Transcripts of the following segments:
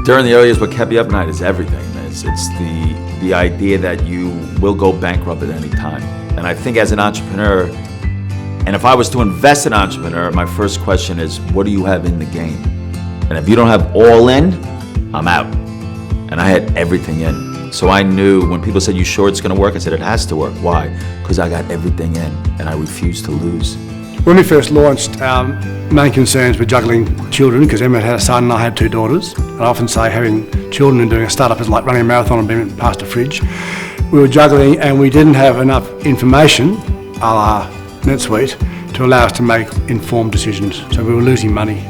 During the early years, what kept me up at night is everything. It's the idea that you will go bankrupt at any time. And I think as an entrepreneur, and if I was to invest in an entrepreneur, my first question is, what do you have in the game? And if you don't have all in, I'm out. And I had everything in. So I knew when people said, you sure it's gonna work? I said, it has to work. Why? Because I got everything in and I refused to lose. When we first launched, our main concerns were juggling children, because Emma had a son and I had two daughters. And I often say having children and doing a startup is like running a marathon and being past a fridge. We were juggling and we didn't have enough information, a la NetSuite, to allow us to make informed decisions. So we were losing money.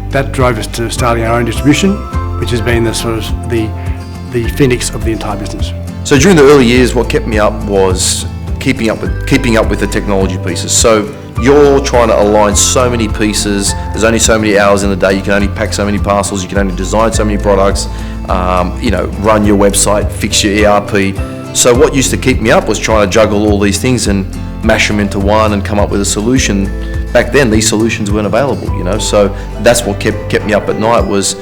That drove us to starting our own distribution, which has been the sort of the phoenix of the entire business. So during the early years, what kept me up was keeping up with the technology pieces. So you're trying to align so many pieces. There's only so many hours in the day. You can only pack so many parcels. You can only design so many products. Run your website, fix your ERP. So what used to keep me up was trying to juggle all these things and mash them into one and come up with a solution. Back then, these solutions weren't available. So that's what kept me up at night. Was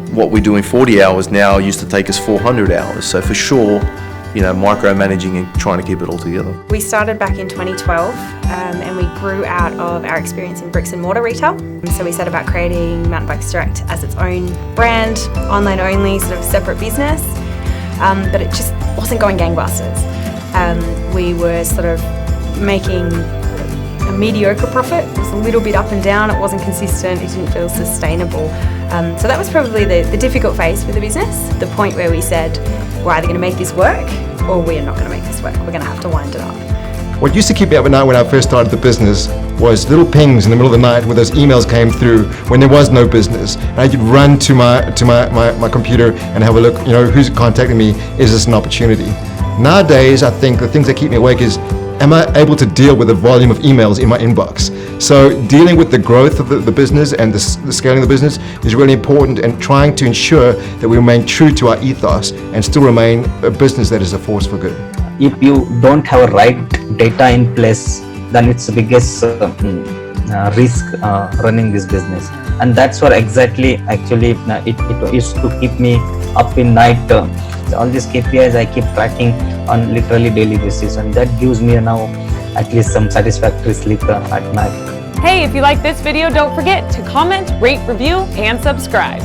what we do in 40 hours now used to take us 400 hours. So for sure, micromanaging and trying to keep it all together. We started back in 2012 and we grew out of our experience in bricks and mortar retail. So we set about creating Mountain Bikes Direct as its own brand, online only, sort of separate business, but it just wasn't going gangbusters. We were sort of making a mediocre profit. It was a little bit up and down, it wasn't consistent, it didn't feel sustainable. So that was probably the difficult phase for the business, the point where we said, we're either going to make this work or we are not going to make this work. We're going to have to wind it up. What used to keep me up at night when I first started the business was little pings in the middle of the night where those emails came through when there was no business. And I could run to my computer and have a look, who's contacting me, is this an opportunity? Nowadays, I think the things that keep me awake is, am I able to deal with the volume of emails in my inbox? So dealing with the growth of the business and the scaling of the business is really important, and trying to ensure that we remain true to our ethos and still remain a business that is a force for good. If you don't have a right data in place, then it's the biggest risk running this business. And that's what exactly it used to keep me up in night. All these KPIs I keep tracking on literally daily basis, and that gives me now at least some satisfactory sleep at night. Hey, if you like this video, don't forget to comment, rate, review, and subscribe.